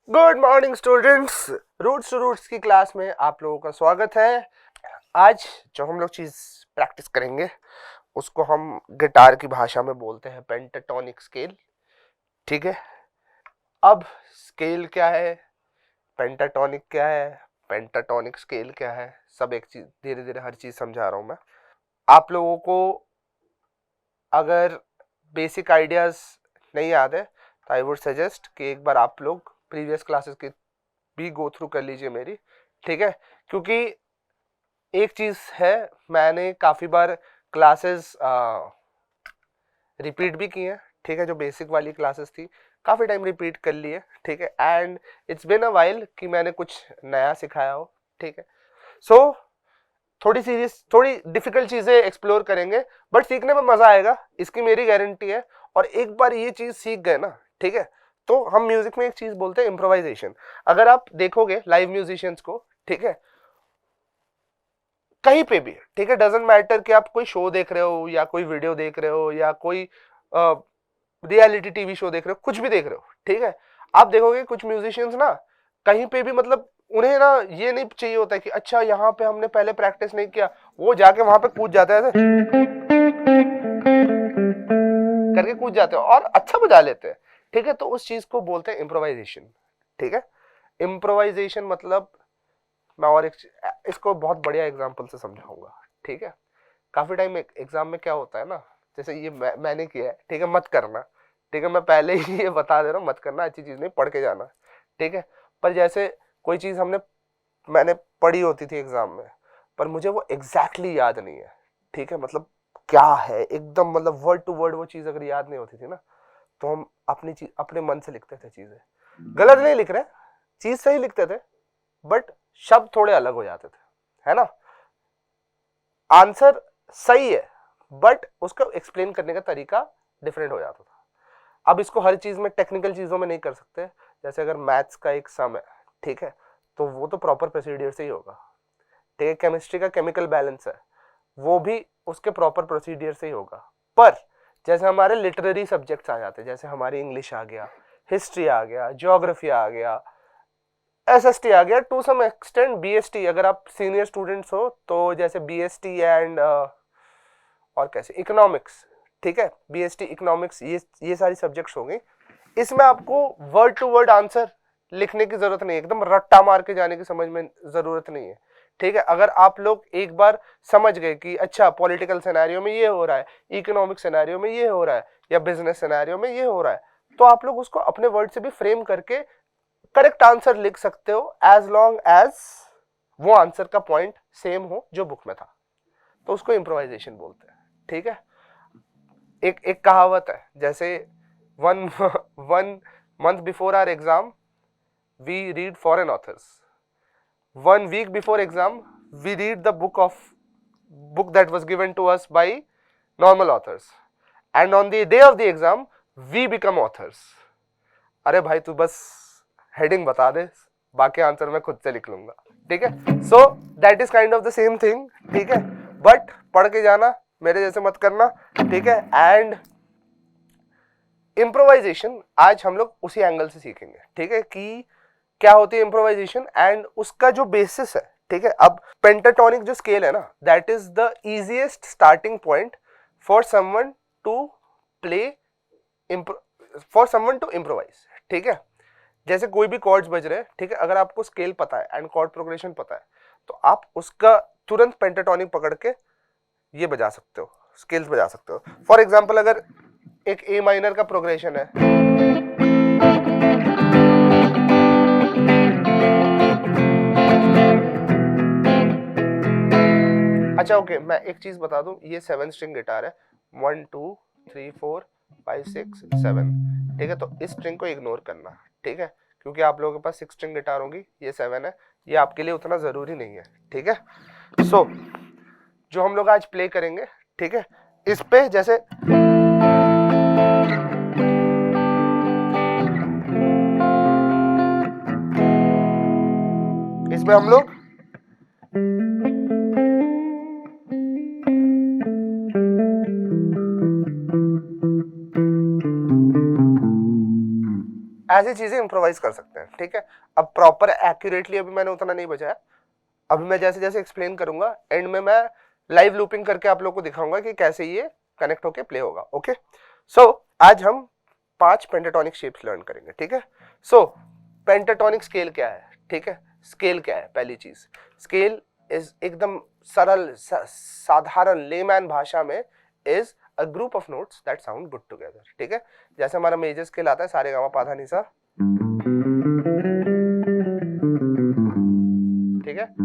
Good morning students, roots to roots की class में आप लोगों का स्वागत है। आज जो हम लोग चीज प्रैक्टिस करेंगे उसको हम गिटार की भाषा में बोलते हैं पेंटाटोनिक स्केल। ठीक है, अब स्केल क्या है, पेंटाटोनिक क्या है, पेंटाटोनिक स्केल क्या है, सब एक चीज धीरे धीरे हर चीज समझा रहा हूं मैं आप लोगों को। अगर बेसिक आइडियाज नहीं याद है तो आई वुड सजेस्ट कि एक बार आप लोग प्रीवियस क्लासेस की भी गो थ्रू कर लीजिए मेरी। ठीक है, क्योंकि एक चीज है, मैंने काफी बार क्लासेस रिपीट भी की हैं। ठीक है, जो बेसिक वाली क्लासेस थी काफी टाइम रिपीट कर लिए। ठीक है, and it's been a while कि मैंने कुछ नया सिखाया हो। ठीक है, सो थोड़ी सीरियस थोड़ी डिफिकल्ट चीजें एक्सप्लोर करेंगे, बट सीखने में मजा आएगा, इसकी मेरी गारंटी है। और एक बार ये चीज सीख गए ना, ठीक है, तो हम म्यूजिक में एक चीज बोलते हैं इम्प्रोवाइजेशन। अगर आप देखोगे लाइव म्यूजिशियंस को, ठीक है, कहीं पे भी, ठीक है, डजेंट मैटर कि आप कोई शो देख रहे हो या कोई वीडियो देख रहे हो या कोई रियलिटी टीवी शो देख रहे हो, कुछ भी देख रहे हो, ठीक है, आप देखोगे कुछ म्यूजिशियंस ना कहीं पे भी, मतलब उन्हें ना ये नहीं चाहिए होता है कि अच्छा यहाँ पे हमने पहले प्रैक्टिस नहीं किया, वो जाके वहां पे कूद जाते हैं ऐसे करके कूद जाते हैं और अच्छा बजा लेते हैं। ठीक है, तो उस चीज को बोलते हैं इम्प्रोवाइजेशन। ठीक है, इम्प्रोवाइजेशन मतलब मैं और इसको बहुत बढ़िया एग्जांपल से समझाऊंगा। ठीक है, काफी टाइम एग्जाम में क्या होता है ना, जैसे ये मैंने किया है, ठीक है, मत करना। ठीक है, मैं पहले ही ये बता दे रहा हूँ, मत करना, अच्छी चीज नहीं, पढ़ के जाना। ठीक है, पर जैसे कोई चीज मैंने पढ़ी होती थी एग्जाम में, पर मुझे वो एग्जैक्टली याद नहीं है। ठीक है, मतलब क्या है एकदम, मतलब वर्ड टू वर्ड वो चीज अगर याद नहीं होती थी ना, तो हम अपनी चीज अपने मन से लिखते थे। चीजें गलत नहीं लिख रहे, चीज सही लिखते थे, बट शब्द थोड़े अलग हो जाते थे, है ना। आंसर सही है, बट उसको एक्सप्लेन करने का तरीका डिफरेंट हो जाता था। अब इसको हर चीज में, टेक्निकल चीजों में नहीं कर सकते। जैसे अगर मैथ्स का एक सम है, ठीक है, तो वो तो प्रॉपर प्रोसीडियर से ही होगा। ठीक है, केमिस्ट्री का केमिकल बैलेंस है, वो भी उसके प्रॉपर प्रोसीडियर से ही होगा। पर जैसे हमारे लिटरेरी सब्जेक्ट्स आ जाते हैं, जैसे हमारी इंग्लिश आ गया, हिस्ट्री आ गया, ज्योग्राफी आ गया, एसएसटी आ गया, टू सम एक्सटेंट बीएसटी, अगर आप सीनियर स्टूडेंट्स हो तो जैसे बीएसटी एंड और कैसे इकोनॉमिक्स। ठीक है, बीएसटी इकोनॉमिक्स, ये सारी सब्जेक्ट्स हो गई। इसमें आपको वर्ड टू वर्ड आंसर लिखने की जरूरत नहीं है, एकदम रट्टा मार के जाने की समझ में जरूरत नहीं है। ठीक है, अगर आप लोग एक बार समझ गए कि अच्छा पॉलिटिकल सिनेरियो में ये हो रहा है, इकोनॉमिक सिनेरियो में ये हो रहा है, या बिजनेस सिनेरियो में ये हो रहा है, तो आप लोग उसको अपने वर्ड से भी फ्रेम करके करेक्ट आंसर लिख सकते हो, एज लॉन्ग एज वो आंसर का पॉइंट सेम हो जो बुक में था, तो उसको इम्प्रोवाइजेशन बोलते हैं। ठीक है, एक एक कहावत है, जैसे one one month before our exam we read foreign authors, one week before exam we read the book that was given to us by normal authors, and on the day of the exam we become authors. अरे भाई तू बस heading बता दे, बाकी answer मैं खुद से लिख लूंगा। ठीक है, so that is kind of the same thing. ठीक है, बट पढ़ के जाना, मेरे जैसे मत करना। ठीक है, एंड इम्प्रोवाइजेशन आज हम लोग उसी एंगल से सीखेंगे। ठीक है, कि क्या होती है इम्प्रोवाइजेशन एंड उसका जो बेसिस है। ठीक है, अब पेंटाटोनिक जो स्केल है ना, that is the easiest starting point for someone to play, for someone to improvise. ठीक है, जैसे कोई भी कॉर्ड्स बज रहे हैं, ठीक है, अगर आपको स्केल पता है एंड कॉर्ड प्रोग्रेशन पता है, तो आप उसका तुरंत पेंटाटोनिक पकड़ के ये बजा सकते हो, स्केल्स बजा सकते हो। फॉर एग्जांपल अगर एक ए माइनर का प्रोग्रेशन है, अच्छा ओके, मैं एक चीज बता दूं, ये 7 स्ट्रिंग गिटार है, 1 2 3 4 5 6 7। ठीक है, तो इस स्ट्रिंग को इग्नोर करना। ठीक है, क्योंकि आप लोगों के पास 6 स्ट्रिंग गिटार होंगी, ये 7 है, ये आपके लिए उतना जरूरी नहीं है। ठीक है, सो जो हम लोग आज प्ले करेंगे, ठीक है, इस पे जैसे इसमें हम लोग ऐसी चीजें इम्प्रोवाइज कर सकते हैं, ठीक है। अब प्रॉपर एक्यूरेटली अभी मैंने उतना नहीं बजाया, अभी मैं जैसे जैसे एक्सप्लेन करूंगा एंड में मैं लाइव लूपिंग करके आप लोग को दिखाऊंगा कि कैसे ये कनेक्ट होके प्ले होगा। ओके, सो आज हम 5 पेंटाटोनिक शेप्स लर्न करेंगे, ठीक है। सो पेंटाटोनिक स्केल क्या है, ठीक है। स्केल क्या है, पहली चीज स्केल इज एकदम सरल साधारण लेमैन भाषा में is a group of notes that sound good together, ठीक है। जैसे हमारा मेजर स्केल आता है सारे गामा पाधा निसा, ठीक है।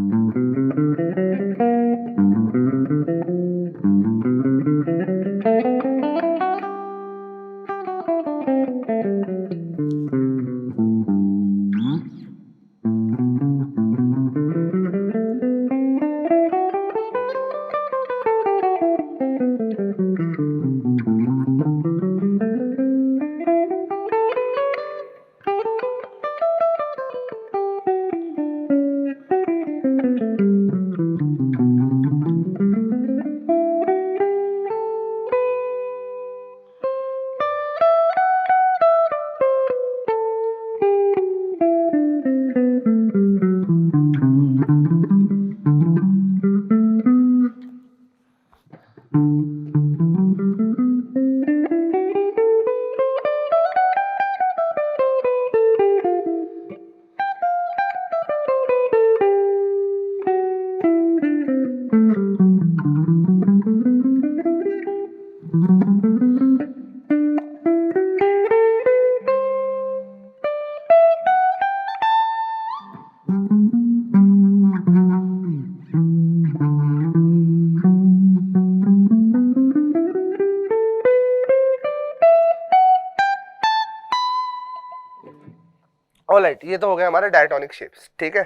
ऑलराइट, ये तो हो गया हमारे डायटोनिक शेप्स, ठीक है।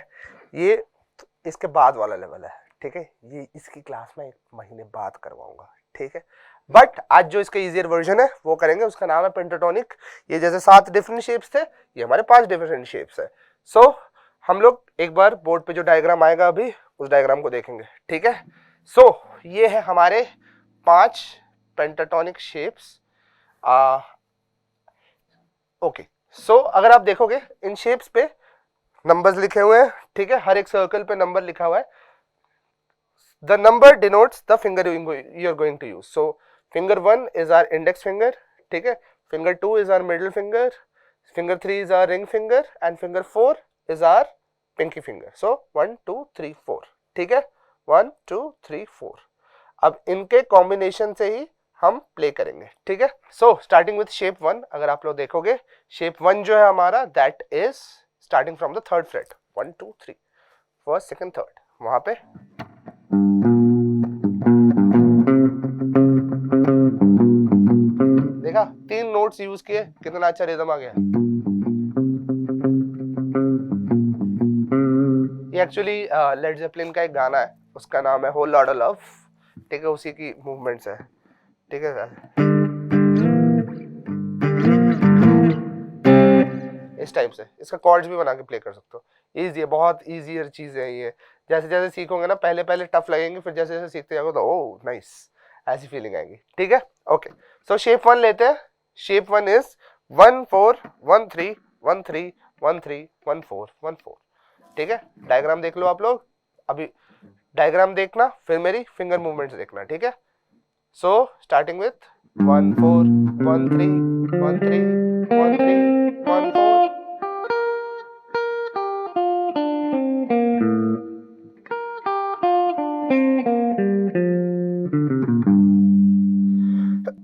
ये इसके बाद वाला लेवल है, ठीक है। ये इसकी क्लास में 1 महीने बाद करवाऊंगा, ठीक है। बट आज जो इसका इजियर वर्जन है वो करेंगे, उसका नाम है पेंटाटोनिक। ये जैसे 7 डिफरेंट शेप्स थे, ये हमारे 5 डिफरेंट शेप्स है। सो हम लोग एक बार बोर्ड पे जो डायग्राम आएगा अभी उस डायग्राम को देखेंगे, ठीक है। सो ये है हमारे 5 पेंटाटोनिक शेप्स। ओके, सो अगर आप देखोगे इन शेप्स पे नंबर्स लिखे हुए हैं, ठीक है। हर एक सर्कल पे नंबर लिखा हुआ है। The number denotes the finger you are going to use. So finger 1 is our index finger, ठीक है। Finger 2 is our middle finger, finger 3 is our ring finger and finger 4 is our pinky finger. So 1 2 3 4, ठीक है। 1 2 3 4। अब इनके combination से ही हम play करेंगे, ठीक है। सो स्टार्टिंग विथ शेप 1, अगर आप लोग देखोगे शेप 1 जो है हमारा that is starting from the 3rd freight, 1 2 3, first second third, वहां पे देखा 3 नोट्स यूज किए, कितना अच्छा रिदम आ गया। ये एक्चुअली लेड ज़ेपेलिन का एक गाना है, उसका नाम है होल लॉट ऑफ लव, ठीक है। उसी की मूवमेंट्स है, ठीक है। इस टाइप से इसका कॉर्ड्स भी बना के प्ले कर सकते हो। इजी है, बहुत इजियर चीज है ये। जैसे जैसे सीखोगे ना, पहले पहले टफ लगेंगे, फिर जैसे जैसे सीखते जाओगे तो ओह नाइस, ऐसी फीलिंग आएगी, ठीक है। ओके, सो शेप 1 लेते हैं। शेप 1 इज 1 4 1 3 1 3 1 3 1 4 1 4, ठीक है। डायग्राम देख लो आप लोग, अभी डायग्राम देखना फिर मेरी फिंगर मूवमेंट्स देखना, ठीक है। So starting with 1 4 1 3 1 3 1 3 1 4।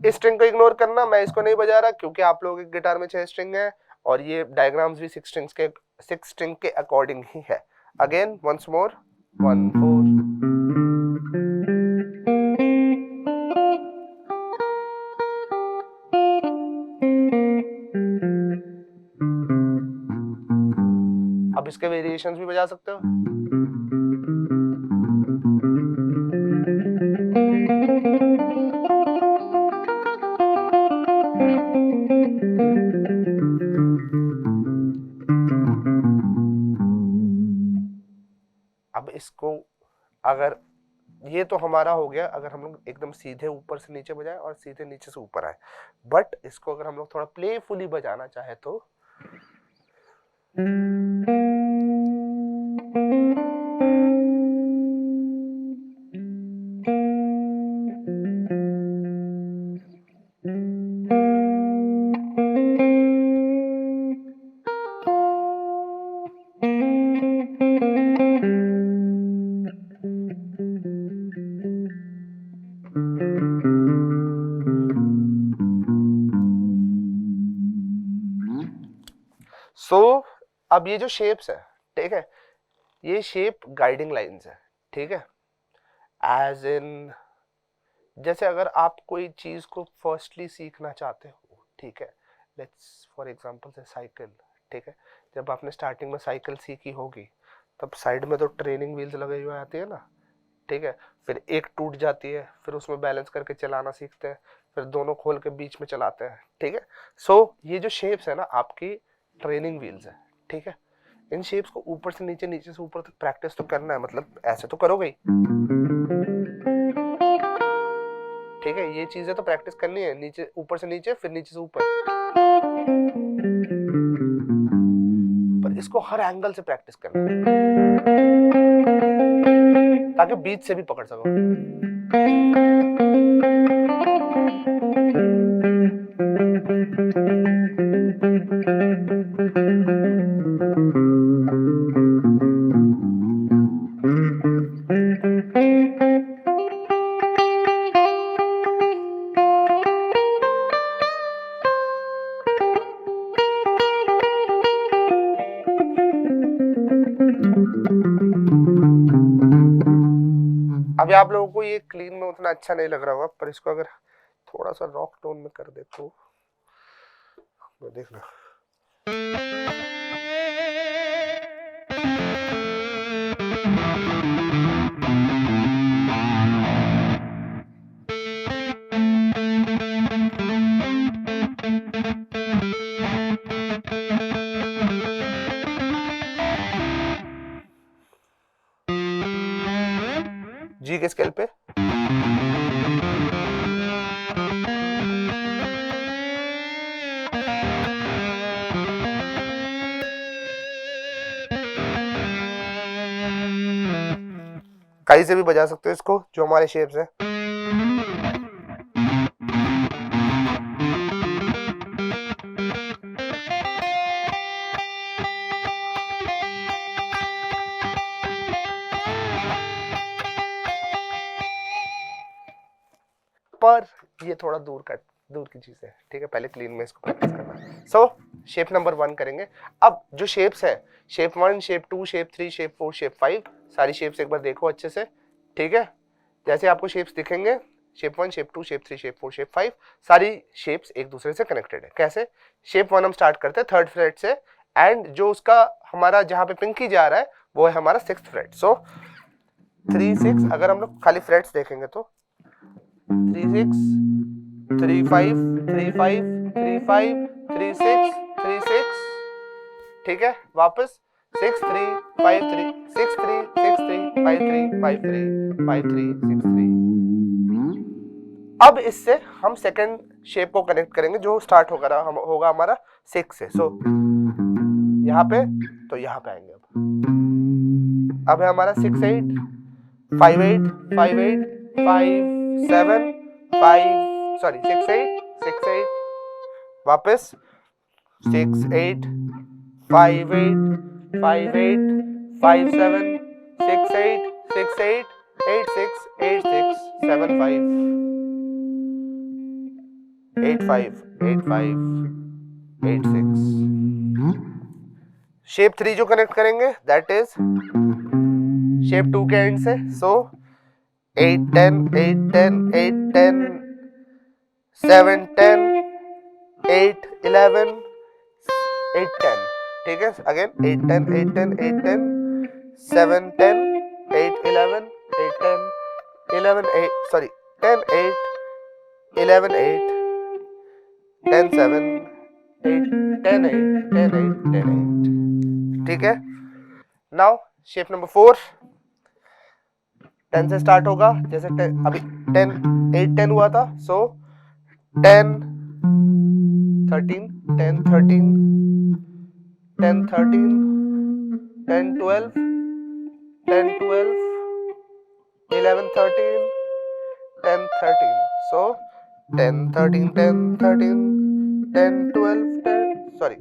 इस स्ट्रिंग को इग्नोर करना, मैं इसको नहीं बजा रहा क्योंकि आप लोगों के गिटार में 6 स्ट्रिंग है और ये डायग्राम्स भी 6 स्ट्रिंग के अकॉर्डिंग ही है। Again once more 1 4। अब इसके वेरिएशंस भी बजा सकते हो। अब इसको अगर ये तो हमारा हो गया, अगर हम लोग एकदम सीधे ऊपर से नीचे बजाए और सीधे नीचे से ऊपर आए, बट इसको अगर हम लोग थोड़ा प्लेफुली बजाना चाहे तो सो अब ये जो शेप्स है, ठीक है, ये शेप गाइडिंग लाइंस है, ठीक है। एज इन जैसे अगर आप कोई चीज को फर्स्टली सीखना चाहते हो, ठीक है, लेट्स फॉर एग्जांपल से साइकिल, ठीक है, जब आपने स्टार्टिंग में साइकिल सीखी होगी तब साइड में तो ट्रेनिंग व्हील्स लगे हुए आती है ना, ठीक है, फिर एक टूट जाती है, फिर उसमें बैलेंस करके चलाना सीखते हैं, फिर दोनों खोल के बीच में चलाते हैं, ठीक है। सो ये जो शेप्स है ना आपकी ट्रेनिंग व्हील्स है, ठीक है। इन शेप्स को ऊपर से नीचे, नीचे से ऊपर तक प्रैक्टिस तो करना है, मतलब ऐसे तो करोगे ही, ठीक है, ये चीजें तो प्रैक्टिस करनी है, नीचे ऊपर से नीचे फिर नीचे से ऊपर, पर इसको हर एंगल से प्रैक्टिस करना है ताकि बीच से भी पकड़ सको। अभी आप लोगों को ये क्लीन में उतना अच्छा नहीं लग रहा होगा, पर इसको अगर थोड़ा सा रॉक टोन में कर दे तो देखना। जी के स्केल पे कहीं से भी बजा सकते हो इसको, जो हमारे शेप्स है। पर ये थोड़ा दूर की चीज है, ठीक है, पहले क्लीन में इसको प्रैक्टिस करना। सो शेप नंबर 1 करेंगे। अब जो शेप्स है, shape 1, shape 2, shape 3, shape 4, shape 5, सारी शेप्स एक बार देखो अच्छे से, ठीक है। जैसे आपको शेप्स दिखेंगे, shape 1, shape 2, shape 3, shape 4, shape 5, सारी शेप्स एक दूसरे से कनेक्टेड है। कैसे? शेप 1 हम स्टार्ट करते हैं 3rd फ्रेट से, एंड जो उसका हमारा जहां पे पिंकी जा रहा है वो है हमारा 6th फ्रेट। सो 3 6, अगर हम लोग खाली फ्रेट्स देखेंगे तो 3 6 3 5 3 5 3 5 3 6 3 6, ठीक है। वापस 6 3 5 3 6 3 6 3 5 3 5 3 5 3 6 3। अब इससे हम सेकंड शेप को कनेक्ट करेंगे जो स्टार्ट होगा हमारा 6 से। सो यहाँ पे तो यहाँ पे आएंगे। अब है हमारा 6 8 5 8 5 8 5 7 5 सॉरी 6 8 6 8, वापस 6 8 5 8 5 8 5 7 6 8 6 8 8 6 8 6 7 5 8 5 8 5 8 6। शेप 3 जो कनेक्ट करेंगे दैट इज शेप 2 के एंड से। सो 8 10 8 10 8 10 7 10 8 11 8 10, ठीक है। अगेन 8 10 8 10 8 10 7 10 8 11 8 10 11 8 सॉरी 10 8 11 8 10 7 8 10 8 10 8 10 8, ठीक है। नाउ शेप नंबर 4 10 से स्टार्ट होगा। जैसे अभी 10 8 10 हुआ था, सो 10 13 10 13 10 13 10 12 10 12 11 13 10 13. So 10 13 10 13 10 12 10 sorry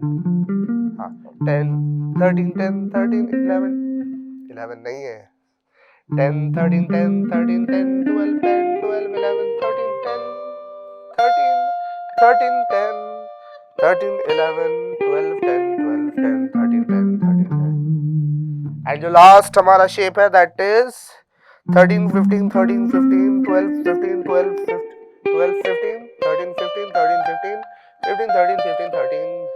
हाँ 10 13 10 13 11 11 नहीं है 10 13 10 13 10 12 10 12 11 13 10 13 13 10 13 11 12 10 12 10 13 10 13 10 एंड जो लास्ट हमारा शेप है दैट इज 13 15 13 15 12 15 12 12 15 13 15 13 15 15 13 15 13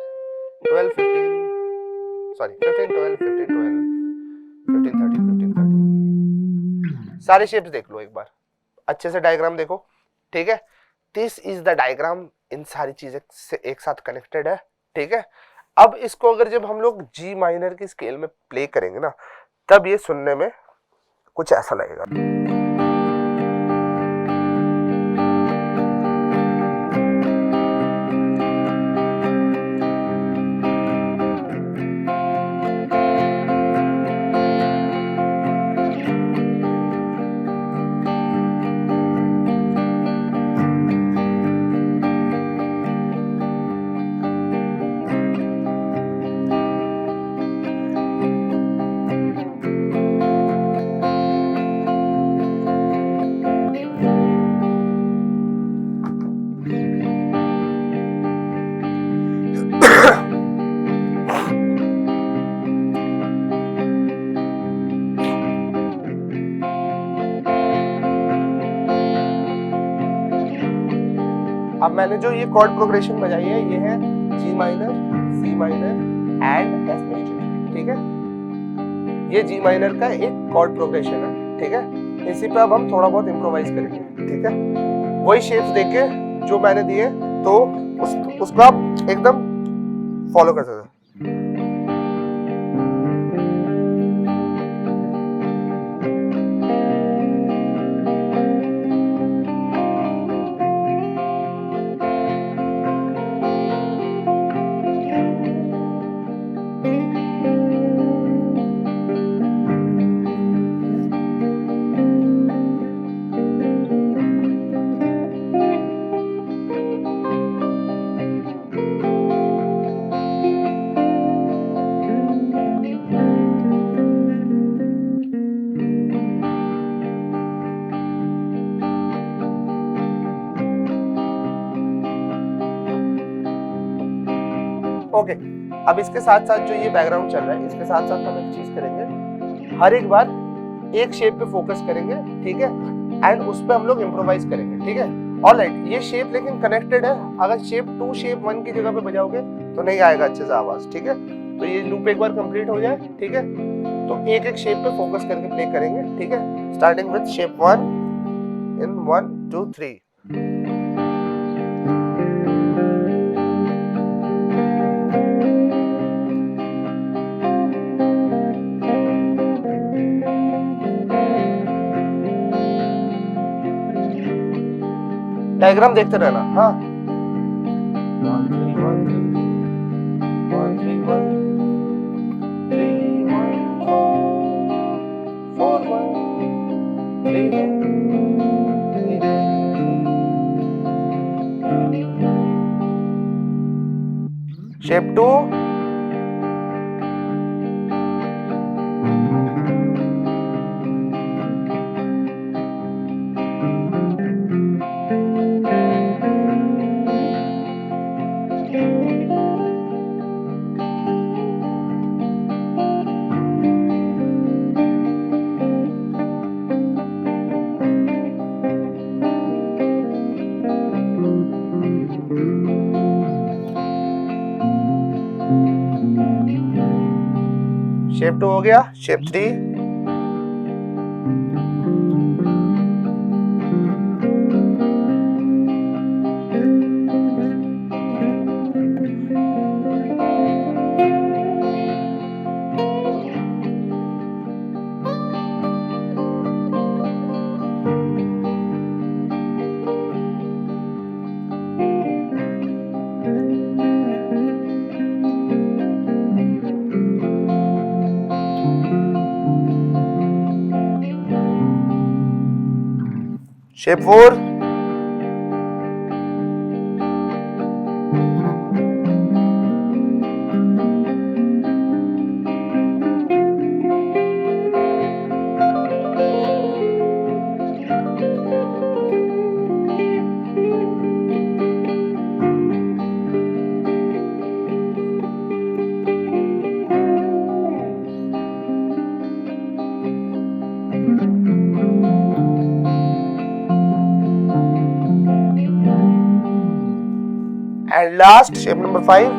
12 15 sorry 15 12 15 12 15 13 15 13 सारे शेप्स देख लो एक बार अच्छे से डायग्राम देखो ठीक है this is the diagram in सारी चीजें से एक साथ कनेक्टेड है ठीक है अब इसको अगर जब हम लोग जी माइनर की स्केल में प्ले करेंगे ना तब ये सुनने में कुछ ऐसा लगेगा अब मैंने जो ये कॉर्ड प्रोग्रेशन बजाई है ये है G minor C minor and F major ठीक है ये जी माइनर का एक कॉर्ड प्रोग्रेशन है ठीक है इसी पे अब हम थोड़ा बहुत इम्प्रोवाइज करेंगे ठीक है वही शेप्स देके जो मैंने दिए तो उसको आप एकदम फॉलो कर सकते हो ओके अब इसके साथ साथ जो ये बैकग्राउंड चल रहा है इसके साथ साथ हम एक चीज करेंगे हर एक बार एक शेप पे फोकस करेंगे ठीक है एंड उस पे हम लोग इम्प्रोवाइज करेंगे ठीक है ऑलराइट ये शेप लेकिन कनेक्टेड है अगर शेप 2 शेप 1 की जगह पे बजाओगे तो नहीं आएगा अच्छे से आवाज ठीक है तो ये लूप एक बार कंप्लीट हो जाए ठीक है तो एक एक शेप पे फोकस करके प्ले करेंगे ठीक है starting with shape 1 in 1 2 3 diagram देखते रहना हाँ 1 3 1 3 1 3 1 3 1 4 1 3 1 शेप 2 शेप 2 हो गया shape 3 shape 4, and last shape number 5.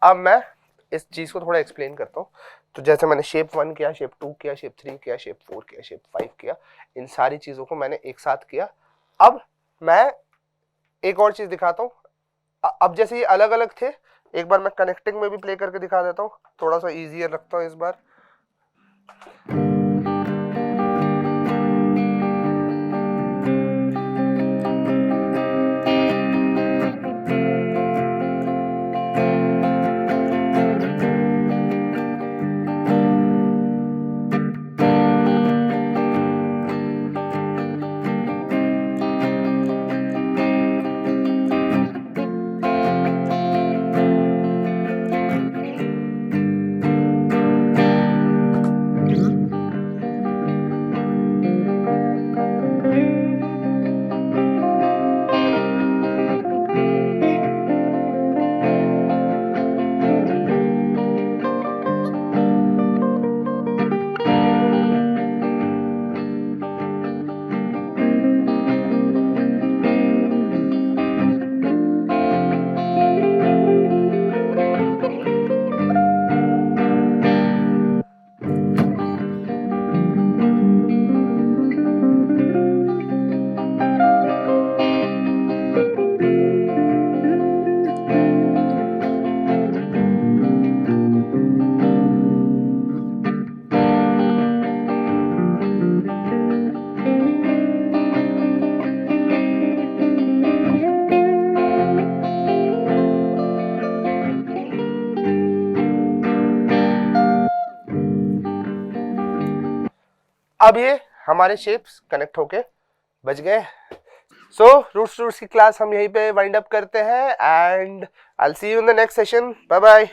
अब मैं इस चीज को थोड़ा एक्सप्लेन करता हूँ। तो जैसे मैंने शेप 1 किया, शेप 2 किया, शेप 3 किया, शेप 4 किया, शेप 5 किया, इन सारी चीजों को मैंने एक साथ किया। अब मैं एक और चीज दिखाता हूँ। अब जैसे ये अलग अलग थे, एक बार मैं कनेक्टिंग में भी प्ले करके दिखा देता हूँ, थोड़ा सा इजियर रखता हूँ इस बार। अब ये हमारे शेप्स कनेक्ट होके बच गए। सो रूट्स की क्लास हम यहीं पे वाइंड अप करते हैं and I will see you in the next session. Bye bye.